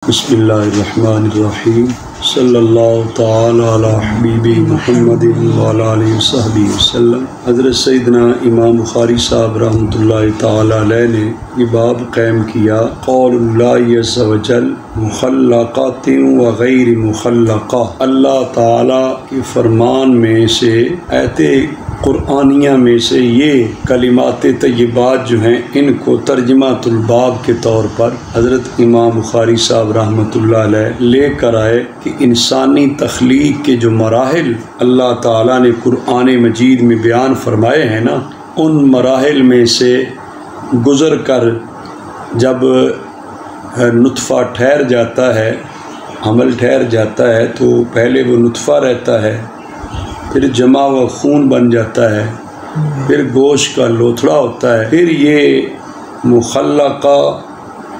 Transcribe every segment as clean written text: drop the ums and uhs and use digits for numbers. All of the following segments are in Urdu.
بسم اللہ الرحمن الرحیم صلی اللہ تعالی علی حبیب محمد وعلی آلہ وصحبہ وسلم۔ حضرت سیدنا امام بخاری صاحب رحمۃ اللہ تعالی علیہ نے یہ باب قائم کیا، قول اللہ عز وجل مخلقات و غیر مخلقہ۔ اللہ تعالی کے فرمان میں سے آیت قرآنیہ میں سے یہ کلمات طیبات جو ہیں ان کو ترجمۃ الباب کے طور پر حضرت امام بخاری صاحب رحمۃ اللہ علیہ لے کر آئے کہ انسانی تخلیق کے جو مراحل اللہ تعالیٰ نے قرآن مجید میں بیان فرمائے ہیں نا، ان مراحل میں سے گزر کر جب نطفہ ٹھہر جاتا ہے، حمل ٹھہر جاتا ہے، تو پہلے وہ نطفہ رہتا ہے، پھر جمع و خون بن جاتا ہے، پھر گوشت کا لوتھڑا ہوتا ہے، پھر یہ مخلقہ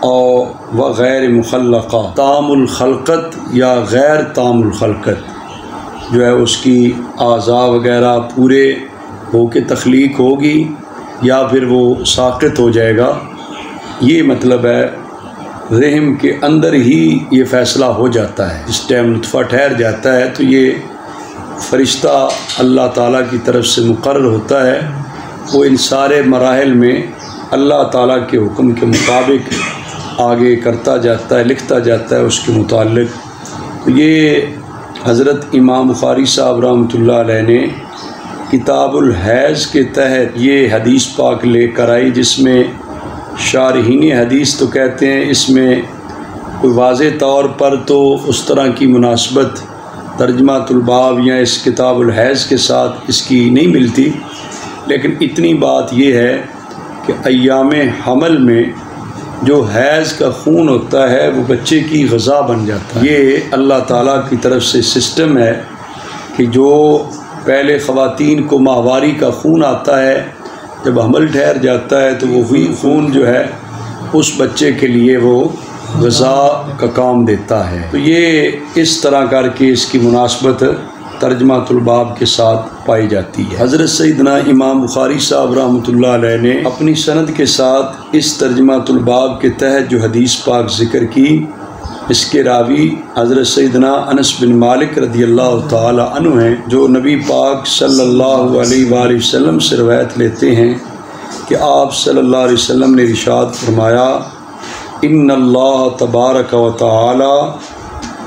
اور غیر مخلقہ، تام الخلقت یا غیر تام الخلقت جو ہے اس کی اعضاء وغیرہ پورے ہو کے تخلیق ہوگی یا پھر وہ ساقط ہو جائے گا۔ یہ مطلب ہے رحم کے اندر ہی یہ فیصلہ ہو جاتا ہے۔ اس ٹائم نطفہ ٹھہر جاتا ہے تو یہ فرشتہ اللہ تعالیٰ کی طرف سے مقرر ہوتا ہے، وہ ان سارے مراحل میں اللہ تعالیٰ کے حکم کے مطابق آگے کرتا جاتا ہے، لکھتا جاتا ہے اس کے متعلق۔ تو یہ حضرت امام بخاری صاحب رحمۃ اللہ علیہ نے کتاب الحیض کے تحت یہ حدیث پاک لے کر آئی، جس میں شارحین حدیث تو کہتے ہیں اس میں کوئی واضح طور پر تو اس طرح کی مناسبت ترجمۃ الباب یا اس کتاب الحیض کے ساتھ اس کی نہیں ملتی، لیکن اتنی بات یہ ہے کہ ایام حمل میں جو حیض کا خون ہوتا ہے وہ بچے کی غذا بن جاتا ہے۔ یہ اللہ تعالیٰ کی طرف سے سسٹم ہے کہ جو پہلے خواتین کو ماہواری کا خون آتا ہے، جب حمل ٹھہر جاتا ہے تو وہی خون جو ہے اس بچے کے لیے وہ غذا کا کام دیتا ہے۔ تو یہ اس طرح کر کے اس کی مناسبت ترجمۃ الباب کے ساتھ پائی جاتی ہے۔ حضرت سیدنا امام بخاری صاحب رحمۃ اللہ علیہ نے اپنی سند کے ساتھ اس ترجمۃ الباب کے تحت جو حدیث پاک ذکر کی، اس کے راوی حضرت سیدنا انس بن مالک رضی اللہ تعالی عنہ ہیں، جو نبی پاک صلی اللہ علیہ وآلہ وسلم سے روایت لیتے ہیں کہ آپ صلی اللہ علیہ وسلم نے ارشاد فرمایا، ان اللہ تبارک و تعالی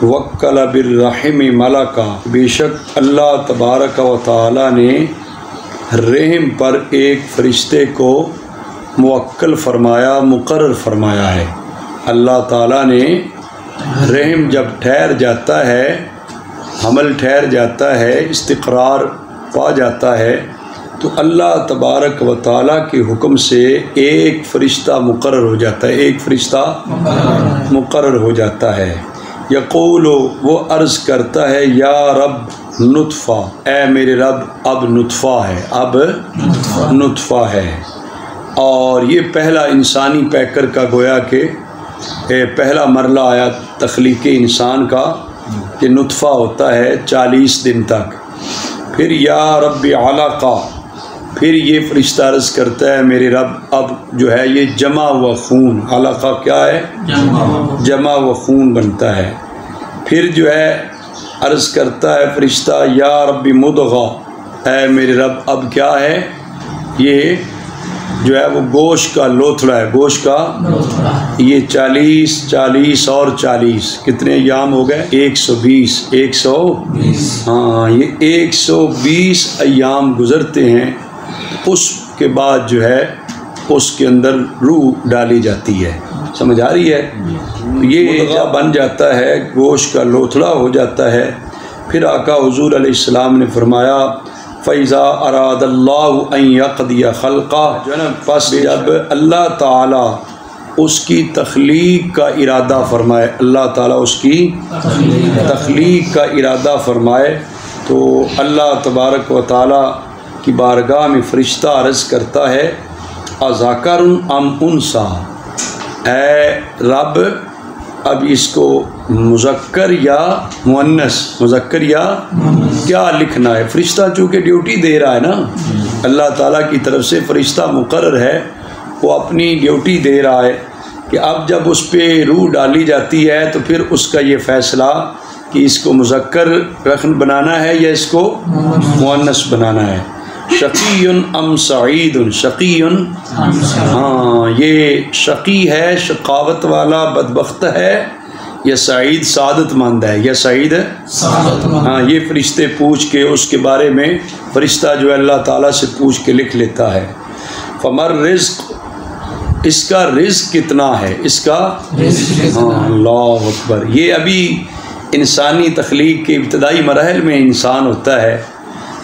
وکل بالرحم ملکا، بے شک اللہ تبارک و تعالی نے رحم پر ایک فرشتے کو موکل فرمایا، مقرر فرمایا ہے۔ اللہ تعالیٰ نے رحم جب ٹھہر جاتا ہے، حمل ٹھہر جاتا ہے، استقرار پا جاتا ہے، تو اللہ تبارک و تعالیٰ کے حکم سے ایک فرشتہ مقرر ہو جاتا ہے، ایک فرشتہ مقرر ہو جاتا ہے۔ یقول، وہ عرض کرتا ہے، یا رب نطفہ، اے میرے رب اب نطفہ ہے، اب نطفہ ہے۔ اور یہ پہلا انسانی پیکر کا گویا کہ پہلا مرحلہ آیا تخلیق انسان کا کہ نطفہ ہوتا ہے 40 دن تک۔ پھر یا رب علقہ، پھر یہ فرشتہ عرض کرتا ہے، میرے رب اب جو ہے یہ جمع ہوا خون، علقہ کیا ہے؟ جمع ہوا خون بنتا ہے۔ پھر جو ہے عرض کرتا ہے فرشتہ، یا رب مضغہ، اے میرے رب اب کیا ہے؟ یہ جو ہے وہ گوشت کا لوتھڑا ہے، گوشت کا یہ 40 اور 40 کتنے ایام ہو گئے؟ 120 ہاں، یہ 120 ایام گزرتے ہیں، اس کے بعد جو ہے اس کے اندر روح ڈالی جاتی ہے۔ سمجھ آ رہی ہے؟ یہ جب بن جاتا ہے، گوشت کا لوتھڑا ہو جاتا ہے، پھر آقا حضور علیہ السلام نے فرمایا، فَإِذَا أَرَادَ اللَّهُ أَن يَقْضِيَ خَلْقَهُ، جو ہے نا، پس جب اللہ تعالیٰ اس کی تخلیق کا ارادہ فرمائے، اللہ تعالیٰ اس کی تخلیق کا ارادہ فرمائے، تو اللہ تبارک و تعالیٰ کی بارگاہ میں فرشتہ عرض کرتا ہے، اذکر ام انثی، اے رب اب اس کو مذکر یا مؤنث، مذکر یا کیا لکھنا ہے؟ فرشتہ چونکہ ڈیوٹی دے رہا ہے نا، اللہ تعالیٰ کی طرف سے فرشتہ مقرر ہے، وہ اپنی ڈیوٹی دے رہا ہے کہ اب جب اس پہ روح ڈالی جاتی ہے تو پھر اس کا یہ فیصلہ کہ اس کو مذکر رقم بنانا ہے یا اس کو مؤنث بنانا ہے. شقی ام سعید، شقی، ہاں یہ شقی ہے شقاوت والا بدبخت ہے، یا سعید سعادت مند ہے، یا سعید ہاں یہ فرشتے پوچھ کے اس کے بارے میں فرشتہ جو ہے اللہ تعالیٰ سے پوچھ کے لکھ لیتا ہے. فمر رزق، اس کا رزق کتنا ہے، اس کا ہاں اللہ اکبر. یہ ابھی انسانی تخلیق کے ابتدائی مراحل میں انسان ہوتا ہے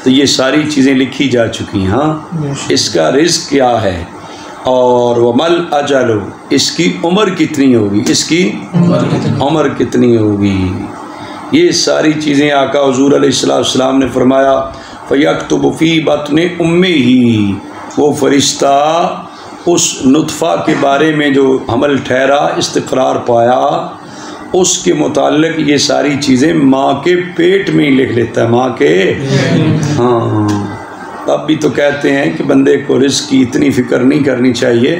تو یہ ساری چیزیں لکھی جا چکی ہیں. ہاں اس کا رزق کیا ہے، اور ومل اجل، اس کی عمر کتنی ہوگی، اس کی عمر کتنی ہوگی. یہ ساری چیزیں آقا حضور علیہ السلام نے فرمایا فَيَكْتُبُ فِي بَطْنِ أُمِّهِ، وہ فرشتہ اس نطفہ کے بارے میں جو حمل ٹھہرا استقرار پایا اس کے متعلق یہ ساری چیزیں ماں کے پیٹ میں ہی لکھ لیتا ہے، ماں کے ہاں. اب بھی تو کہتے ہیں کہ بندے کو رزق کی اتنی فکر نہیں کرنی چاہیے،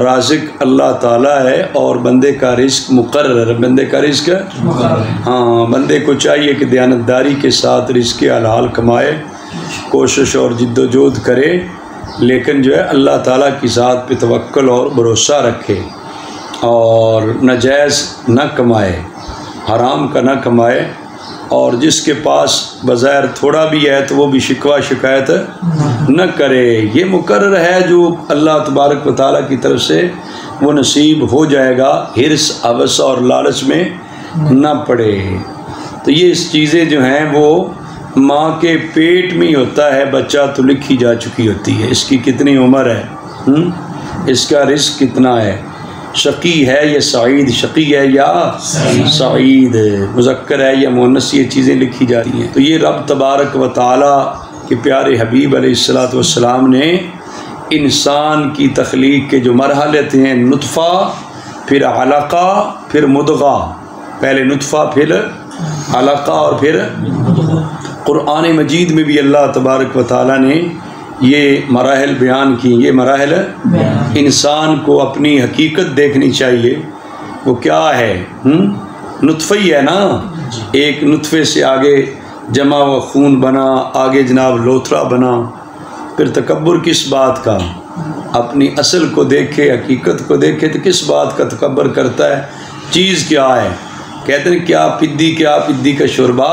رازق اللہ تعالیٰ ہے اور بندے کا رزق مقرر ہے، بندے کا رزق ہاں بندے کو چاہیے کہ دیانتداری کے ساتھ رزق حلال کمائے، کوشش اور جد و جہد کرے، لیکن جو ہے اللہ تعالیٰ کی ذات پہ توکل اور بھروسہ رکھے اور ناجائز نہ کمائے، حرام کا نہ کمائے، اور جس کے پاس بظاہر تھوڑا بھی ہے تو وہ بھی شکوہ شکایت نہ کرے. یہ مقرر ہے جو اللہ تبارک و تعالیٰ کی طرف سے وہ نصیب ہو جائے گا، حرص ہوس اور لالچ میں نہ پڑے. تو یہ چیزیں جو ہیں وہ ماں کے پیٹ میں ہی ہوتا ہے، بچہ تو لکھی جا چکی ہوتی ہے، اس کی کتنی عمر ہے، اس کا رزق کتنا ہے، شقی ہے یا سعید، شقی ہے یا سعید، مذکر ہے یا مؤنث، یہ چیزیں لکھی جاتی ہیں. تو یہ رب تبارک و تعالیٰ کے پیارے حبیب علیہ السلام نے انسان کی تخلیق کے جو مرحلے ہیں، نطفہ، پھر علقہ، پھر مضغہ، پہلے نطفہ پھر علقہ اور پھر قرآن مجید میں بھی اللہ تبارک و تعالیٰ نے یہ مراحل بیان کی. یہ مراحل انسان کو اپنی حقیقت دیکھنی چاہیے، وہ کیا ہے، نطفہ ہی ہے نا، ایک نطفے سے آگے جمع و خون بنا، آگے جناب لوتھڑا بنا، پھر تکبر کس بات کا، اپنی اصل کو دیکھے، حقیقت کو دیکھے تو کس بات کا تکبر کرتا ہے، چیز کیا ہے، کہتے ہیں کیا پدی کا شوربہ.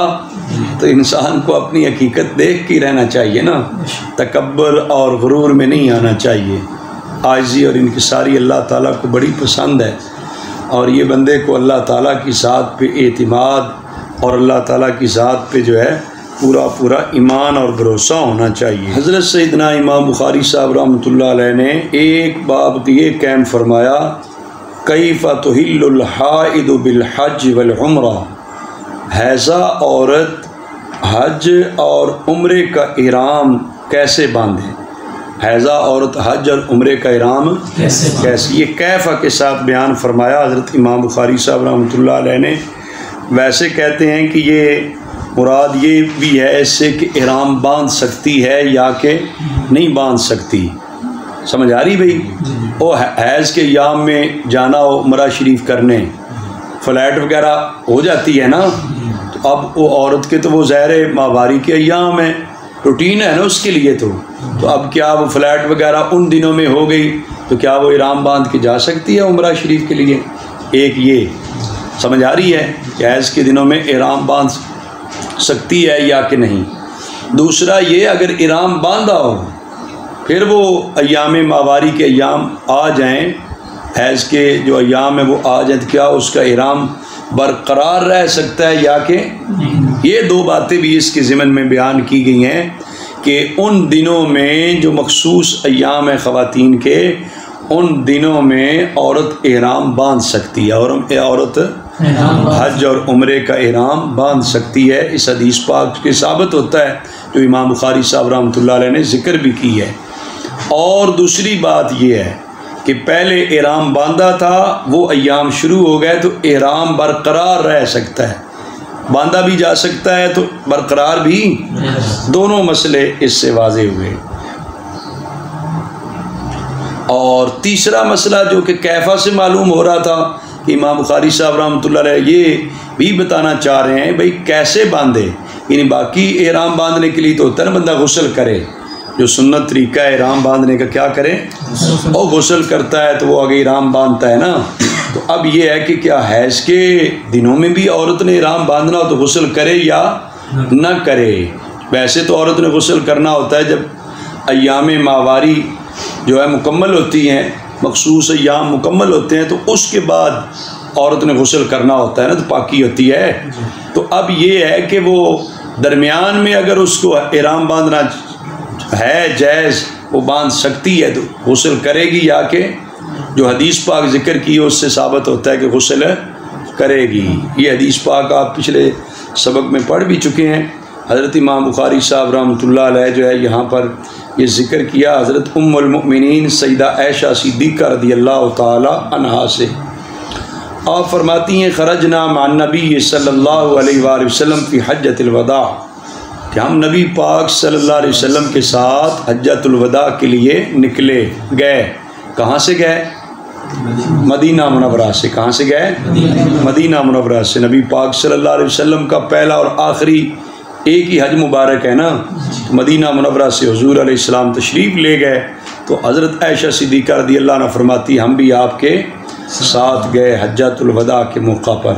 تو انسان کو اپنی حقیقت دیکھ کے رہنا چاہیے نا، تکبر اور غرور میں نہیں آنا چاہیے. عاجزی اور انکساری اللہ تعالیٰ کو بڑی پسند ہے، اور یہ بندے کو اللہ تعالیٰ کی ذات پہ اعتماد اور اللہ تعالیٰ کی ذات پہ جو ہے پورا ایمان اور بھروسہ ہونا چاہیے. حضرت سیدنا امام بخاری صاحب رحمۃ اللہ علیہ نے ایک باب یہ قائم فرمایا کیف تحل الحائض بالحج والعمرہ، حیضہ عورت حج اور عمرے کا احرام کیسے باندھے، حیضہ عورت حج اور عمرے کا احرام کیسے، یہ کیفہ کے ساتھ بیان فرمایا حضرت امام بخاری صاحب رحمۃ اللہ علیہ نے. ویسے کہتے ہیں کہ یہ مراد یہ بھی ہے اس سے کہ احرام باندھ سکتی ہے یا کہ نہیں باندھ سکتی. سمجھ آ رہی بھائی؟ وہ حیض کے ایام میں جانا ہو عمرہ شریف کرنے، فلائٹ وغیرہ ہو جاتی ہے نا، تو اب وہ عورت کے تو وہ ظاہر ماہواری کے ایام ہیں، روٹین ہے نا اس کے لیے، تو اب کیا وہ فلائٹ وغیرہ ان دنوں میں ہو گئی تو کیا وہ احرام باندھ کے جا سکتی ہے عمرہ شریف کے لیے؟ ایک یہ سمجھ آ رہی ہے کہ حیض کے دنوں میں احرام باندھ سکتی ہے یا کہ نہیں. دوسرا یہ اگر احرام باندھا ہو پھر وہ ایام ماہواری کے ایام آ جائیں، حیض کے جو ایام ہیں وہ آ جائیں، تو کیا اس کا احرام برقرار رہ سکتا ہے یا کہ؟ یہ دو باتیں بھی اس کے ضمن میں بیان کی گئی ہیں کہ ان دنوں میں جو مخصوص ایام ہیں خواتین کے، ان دنوں میں عورت احرام باندھ سکتی ہے، اور عورت حج اور عمرے کا احرام باندھ سکتی ہے. اس حدیث پاک کے ثابت ہوتا ہے جو امام بخاری صاحب رحمۃ اللہ علیہ نے ذکر بھی کی ہے. اور دوسری بات یہ ہے کہ پہلے احرام باندھا تھا، وہ ایام شروع ہو گئے تو احرام برقرار رہ سکتا ہے، باندھا بھی جا سکتا ہے تو برقرار بھی، دونوں مسئلے اس سے واضح ہوئے. اور تیسرا مسئلہ جو کہ کیفا سے معلوم ہو رہا تھا کہ امام بخاری صاحب رحمۃ اللہ علیہ یہ بھی بتانا چاہ رہے ہیں بھائی کیسے باندھے، یعنی باقی احرام باندھنے کے لیے تو ہوتا ہے نا بندہ غسل کرے، جو سنت طریقہ ہے احرام باندھنے کا کیا کرے، اور غسل کرتا ہے تو وہ آگے احرام باندھتا ہے نا۔ تو اب یہ ہے کہ کیا حیض کے دنوں میں بھی عورت نے احرام باندھنا ہو تو غسل کرے یا نہ کرے؟ ویسے تو عورت نے غسل کرنا ہوتا ہے جب ایام ماواری جو ہے مکمل ہوتی ہیں، مخصوص ایام مکمل ہوتے ہیں تو اس کے بعد عورت نے غسل کرنا ہوتا ہے نا، تو پاکی ہوتی ہے۔ تو اب یہ ہے کہ وہ درمیان میں اگر اس کو احرام باندھنا ہے جائز، وہ باندھ سکتی ہے تو غسل کرے گی، یا کہ جو حدیث پاک ذکر کی ہے اس سے ثابت ہوتا ہے کہ غسل کرے گی۔ یہ حدیث پاک آپ پچھلے سبق میں پڑھ بھی چکے ہیں۔ حضرت امام بخاری صاحب رحمۃ اللہ علیہ جو ہے یہاں پر یہ ذکر کیا حضرت ام المؤمنین سیدہ عائشہ صدیقہ رضی اللہ تعالی عنہا سے۔ آپ فرماتی ہیں خرجنا مع النبی صلی اللہ علیہ وآلہ وسلم فی حجۃ الوداع، کہ ہم نبی پاک صلی اللہ علیہ وسلم کے ساتھ حجۃ الوداع کے لیے نکلے گئے۔ کہاں سے گئے؟ مدینہ منورہ سے۔ کہاں سے گئے؟ مدینہ منورہ سے۔ نبی پاک صلی اللہ علیہ وسلم کا پہلا اور آخری ایک ہی حج مبارک ہے نا، مدینہ منورہ سے حضور علیہ السلام تشریف لے گئے۔ تو حضرت عائشہ صدیقہ رضی اللہ عنہ فرماتی ہم بھی آپ کے ساتھ گئے حجۃ الوداع کے موقع پر۔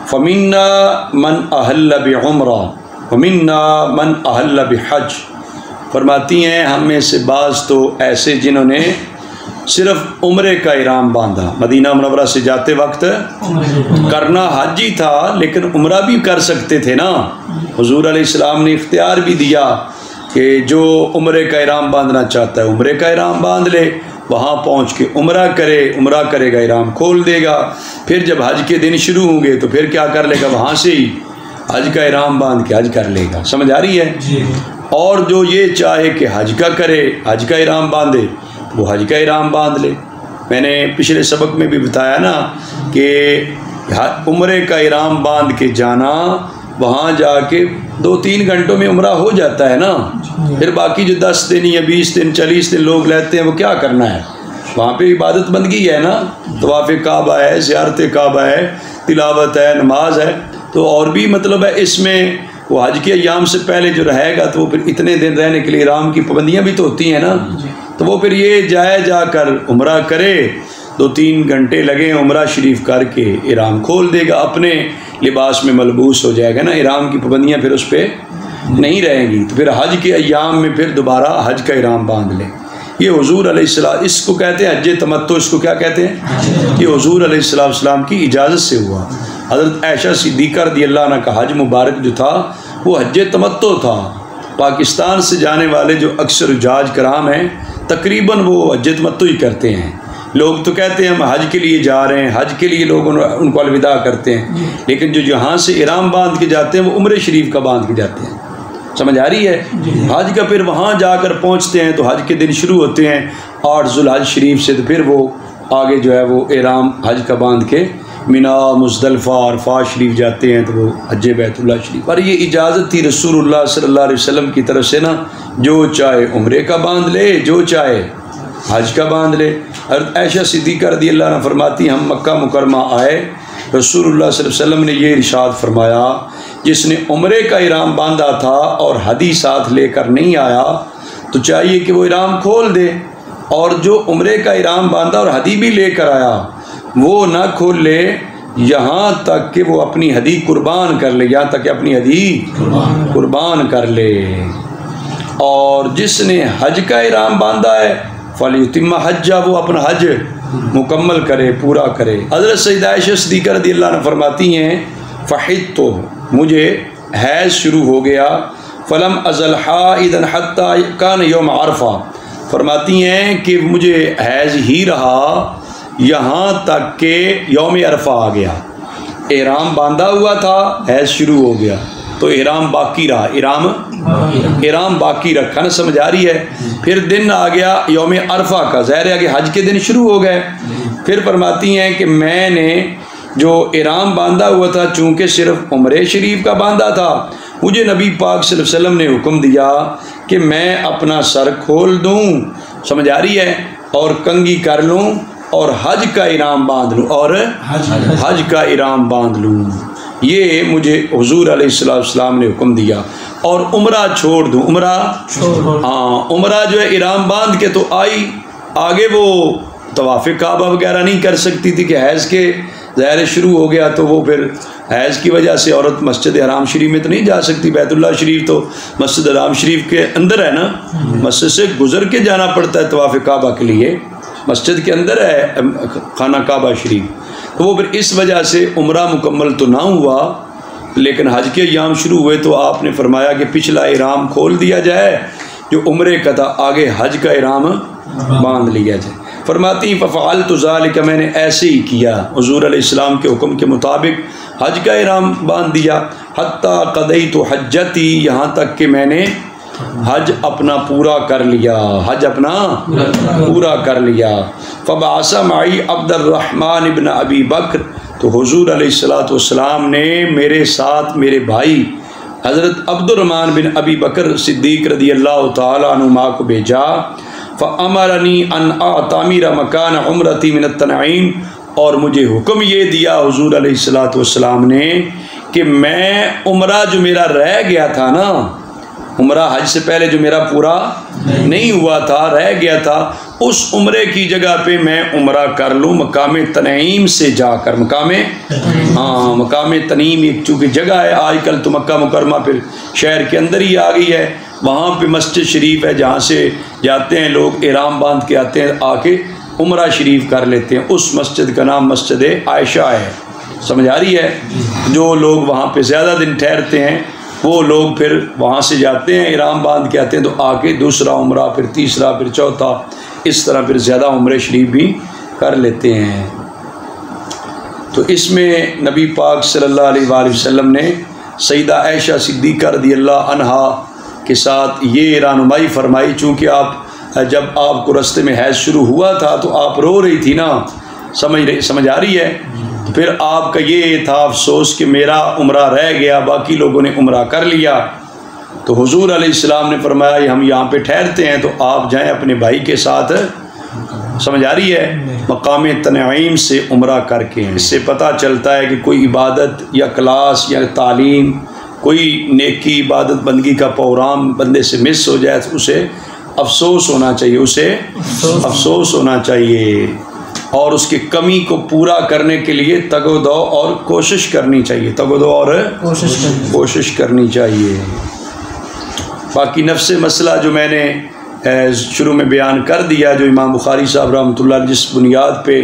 فَمِنَّا مَنْ أَحَلَّ بِعُمْرَةٍ وَمِنَّا مَنْ أَحَلَّ بِحَجٍ، فرماتی ہیں ہم میں سے بعض تو ایسے جنہوں نے صرف عمرے کا احرام باندھا، مدینہ منورہ سے جاتے وقت کرنا حج ہی تھا لیکن عمرہ بھی کر سکتے تھے نا، حضور علیہ السلام نے اختیار بھی دیا کہ جو عمرے کا احرام باندھنا چاہتا ہے عمرے کا احرام باندھ لے، وہاں پہنچ کے عمرہ کرے گا احرام کھول دے گا، پھر جب حج کے دن شروع ہوں گے تو پھر کیا کر لے گا، وہاں سے ہی حج کا احرام باندھ کے حج کر لے گا۔ سمجھ آ رہی ہے؟ اور جو یہ چاہے کہ حج کا کرے، حج کا احرام باندھے، وہ حج کا احرام باندھ لے۔ میں نے پچھلے سبق میں بھی بتایا نا کہ عمرے کا احرام باندھ کے جانا، وہاں جا کے 2-3 گھنٹوں میں عمرہ ہو جاتا ہے نا، پھر باقی جو 10 دن یا 20 دن 40 دن لوگ لیتے ہیں وہ کیا کرنا ہے، وہاں پہ عبادت بندگی ہے نا، طواف کعبہ ہے، زیارت کعبہ ہے، تلاوت ہے، نماز ہے، تو اور بھی مطلب ہے اس میں وہ حج کے ایام سے پہلے جو رہے گا تو وہ پھر اتنے دن رہنے کے لیے احرام کی پابندیاں بھی تو ہوتی ہیں نا، تو وہ پھر یہ جا کر عمرہ کرے، 2-3 گھنٹے لگیں عمرہ شریف کر کے احرام کھول دے گا، اپنے لباس میں ملبوس ہو جائے گا نا، احرام کی پابندیاں پھر اس پہ نہیں رہیں گی، تو پھر حج کے ایام میں پھر دوبارہ حج کا احرام باندھ لے۔ یہ حضور علیہ السلام، اس کو کہتے ہیں حج تمتع، اس کو کیا کہتے ہیں؟ یہ حضور علیہ السلام کی اجازت سے ہوا۔ حضرت عائشہ صدیقہ رضی اللہ عنہ کا حج مبارک جو تھا وہ حج تمتع تھا۔ پاکستان سے جانے والے جو اکثر حجاج کرام ہیں تقریباً وہ حج تمتع ہی کرتے ہیں۔ لوگ تو کہتے ہیں ہم حج کے لیے جا رہے ہیں، حج کے لیے لوگ ان کو الوداع کرتے ہیں، لیکن جو یہاں سے احرام باندھ کے جاتے ہیں وہ عمرے شریف کا باندھ کے جاتے ہیں۔ سمجھ آ رہی ہے؟ حج کا پھر وہاں جا کر پہنچتے ہیں تو حج کے دن شروع ہوتے ہیں 8 ذوالحج شریف سے، تو پھر وہ آگے جو ہے وہ احرام حج کا باندھ کے مینا، مزدلفہ، عرفات شریف جاتے ہیں، تو وہ حج بیت اللہ شریف۔ اور یہ اجازت تھی رسول اللہ صلی اللہ علیہ وسلم کی طرف سے نا، جو چاہے عمرے کا باندھ لے، جو چاہے حج کا باندھ لے۔ حضرت عائشہ صدیقہ رضی اللہ عنہ فرماتی ہم مکہ مکرمہ آئے، رسول اللہ صلی اللہ علیہ وسلم نے یہ ارشاد فرمایا جس نے عمرے کا احرام باندھا تھا اور ہدی ساتھ لے کر نہیں آیا تو چاہیے کہ وہ احرام کھول دے، اور جو عمرے کا احرام باندھا اور ہدی بھی لے کر آیا وہ نہ کھول لے یہاں تک کہ وہ اپنی ہدی قربان کر لے، یہاں تک کہ اپنی ہدی قربان کر لے۔ اور جس نے حج کا احرام باندھا ہے فَلْيُتِمَّ حَجَّهُ، وہ اپنا حج مکمل کرے، پورا کرے۔ حضرت سیدہ عائشہ صدیقہ رضی اللہ عنہ فرماتی ہیں فَحِدْتُ، مجھے حیض شروع ہو گیا، فَلَمْ أَزَلْ حَائِضًا حَتَّى كَانَ يَوْمَ عَرَفَةٍ، فرماتی ہیں کہ مجھے حیض ہی رہا یہاں تک کہ یوم عرفہ آ گیا۔ احرام باندھا ہوا تھا، حیض شروع ہو گیا تو احرام باقی رہا، احرام باقی رکھا نا، سمجھ آ رہی ہے؟ پھر دن آ گیا یوم عرفہ کا، ظاہر ہے کہ حج کے دن شروع ہو گئے۔ پھر فرماتی ہیں کہ میں نے جو احرام باندھا ہوا تھا چونکہ صرف عمرے شریف کا باندھا تھا، مجھے نبی پاک صلی اللہ علیہ وسلم نے حکم دیا کہ میں اپنا سر کھول دوں، سمجھ آ رہی ہے؟ اور کنگھی کر لوں اور حج کا احرام باندھ لوں اور حج کا احرام باندھ لوں، یہ مجھے حضور علیہ السلام نے حکم دیا، اور عمرہ چھوڑ دوں، عمرہ عمرہ جو ہے احرام باندھ کے تو آئی، آگے وہ طواف کعبہ وغیرہ نہیں کر سکتی تھی کہ حیض کے ظاہر شروع ہو گیا، تو وہ پھر حیض کی وجہ سے عورت مسجد حرام شریف میں تو نہیں جا سکتی، بیت اللہ شریف تو مسجد حرام شریف کے اندر ہے نا، مسجد سے گزر کے جانا پڑتا ہے طواف کعبہ کے لیے، مسجد کے اندر ہے خانہ کعبہ شریف، تو وہ پھر اس وجہ سے عمرہ مکمل تو نہ ہوا، لیکن حج کے ایام شروع ہوئے تو آپ نے فرمایا کہ پچھلا احرام کھول دیا جائے جو عمرے کا تھا، آگے حج کا احرام باندھ لیا جائے۔ فرماتی ففعلت ذالک، میں نے ایسے ہی کیا، حضور علیہ السلام کے حکم کے مطابق حج کا احرام باندھ دیا، حتیٰ قضیت حجتی، یہاں تک کہ میں نے حج اپنا پورا کر لیا، حج اپنا پورا کر لیا۔ فبعث معی عبد الرحمن ابن ابی بکر، تو حضور علیہ السلام نے میرے ساتھ میرے بھائی حضرت عبد الرحمن بن ابی بکر صدیق رضی اللہ تعالیٰ عنہما کو بھیجا، فَأَمَرَنِي أَنْ أَعْتَمِرَ مَكَانَ عُمْرَتِي مِنَ التَّنْعِيمِ، اور مجھے حکم یہ دیا حضور علیہ السلام نے کہ میں عمرہ جو میرا رہ گیا تھا نا، عمرہ حج سے پہلے جو میرا پورا نہیں ہوا تھا، رہ گیا تھا، اس عمرے کی جگہ پہ میں عمرہ کر لوں مقام تنعیم سے جا کر، مقام تنعیم ایک چونکہ جگہ ہے، آج کل تو مکہ مکرمہ پھر شہر کے اندر ہی آ گئی ہے، وہاں پہ مسجد شریف ہے جہاں سے جاتے ہیں لوگ، احرام باندھ کے آتے ہیں، آ کے عمرہ شریف کر لیتے ہیں، اس مسجد کا نام مسجد عائشہ ہے، سمجھ آ رہی ہے؟ جو لوگ وہاں پہ زیادہ دن ٹھہرتے ہیں وہ لوگ پھر وہاں سے جاتے ہیں، احرام باندھ کے آتے ہیں، تو آ کے دوسرا عمرہ، پھر تیسرا، پھر چوتھا، اس طرح پھر زیادہ عمرے شریف بھی کر لیتے ہیں۔ تو اس میں نبی پاک صلی اللہ علیہ وآلہ وسلم نے سیدہ عائشہ صدیقہ رضی اللہ عنہا کے ساتھ یہ رہنمائی فرمائی، چونکہ جب آپ کو رستے میں حیض شروع ہوا تھا تو آپ رو رہی تھی نا، سمجھ آ رہی ہے؟ تو پھر آپ کا یہ تھا افسوس کہ میرا عمرہ رہ گیا، باقی لوگوں نے عمرہ کر لیا، تو حضور علیہ السلام نے فرمایا ہم یہاں پہ ٹھہرتے ہیں تو آپ جائیں اپنے بھائی کے ساتھ، سمجھ آ رہی ہے، مقام تنعیم سے عمرہ کر کے۔ اس سے پتہ چلتا ہے کہ کوئی عبادت یا کلاس یا تعلیم، کوئی نیکی عبادت بندگی کا پروگرام بندے سے مس ہو جائے تو اسے افسوس ہونا چاہیے، اسے افسوس ہونا چاہیے، اور اس کی کمی کو پورا کرنے کے لیے تگ و دو اور کوشش کرنی چاہیے، تگ و دو اور کوشش کرنی چاہیے۔ باقی نفس مسئلہ جو میں نے شروع میں بیان کر دیا، جو امام بخاری صاحب رحمۃ اللہ علیہ جس بنیاد پہ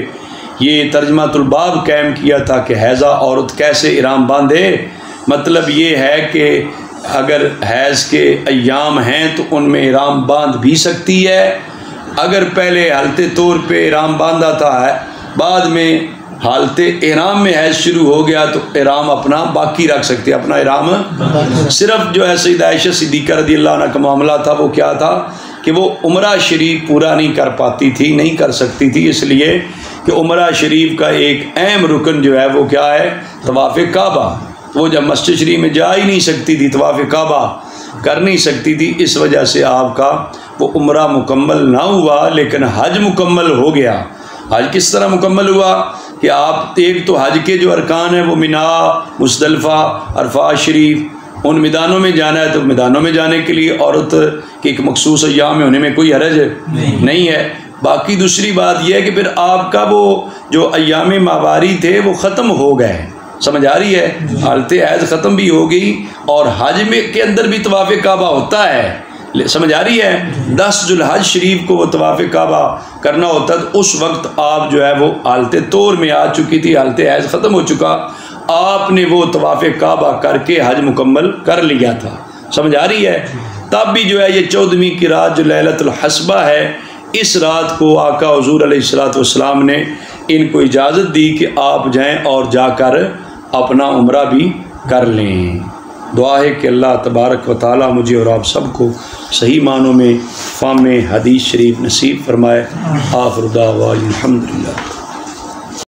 یہ ترجمۃ الباب قائم کیا تھا کہ حیضہ عورت کیسے احرام باندھے، مطلب یہ ہے کہ اگر حیض کے ایام ہیں تو ان میں احرام باندھ بھی سکتی ہے، اگر پہلے حالت طور پہ احرام باندھا تھا، بعد میں حالت احرام میں حیض شروع ہو گیا تو احرام اپنا باقی رکھ سکتے، اپنا احرام صرف جو ہے سیدہ عائشہ صدیقہ رضی اللہ عنہ کا معاملہ تھا، وہ کیا تھا کہ وہ عمرہ شریف پورا نہیں کر پاتی تھی، نہیں کر سکتی تھی، اس لیے کہ عمرہ شریف کا ایک اہم رکن جو ہے وہ کیا ہے، طواف کعبہ، وہ جب مسجد شریف میں جا ہی نہیں سکتی تھی، طواف کعبہ کر نہیں سکتی تھی، اس وجہ سے آپ کا وہ عمرہ مکمل نہ ہوا، لیکن حج مکمل ہو گیا۔ حج کس طرح مکمل ہوا کہ آپ ایک تو حج کے جو ارکان ہیں وہ مینا، مزدلفہ، عرفات شریف، ان میدانوں میں جانا ہے، تو میدانوں میں جانے کے لیے عورت کے ایک مخصوص ایام میں ہونے میں کوئی حرج نہیں ہے۔ باقی دوسری بات یہ ہے کہ پھر آپ کا وہ جو ایام ماواری تھے وہ ختم ہو گئے، سمجھ آ رہی ہے، حالت حیض ختم بھی ہو گئی، اور حج میں کے اندر بھی طواف کعبہ ہوتا ہے، سمجھ آ رہی ہے، 10 ذو الحج شریف کو وہ طواف کعبہ کرنا ہوتا ہے، تو اس وقت آپ جو ہے وہ حالت طور میں آ چکی تھی، حالت حیض ختم ہو چکا، آپ نے وہ طواف کعبہ کر کے حج مکمل کر لیا تھا، سمجھ آ رہی ہے۔ تب بھی جو ہے یہ 14ویں کی رات جو لیلۃ الحسبہ ہے، اس رات کو آقا حضور علیہ السلام نے ان کو اجازت دی کہ آپ جائیں اور جا کر اپنا عمرہ بھی کر لیں۔ دعا ہے کہ اللہ تبارک و تعالی مجھے اور آپ سب کو صحیح معنوں میں فہم حدیث شریف نصیب فرمائے۔ آخر دعوانا الحمدللہ۔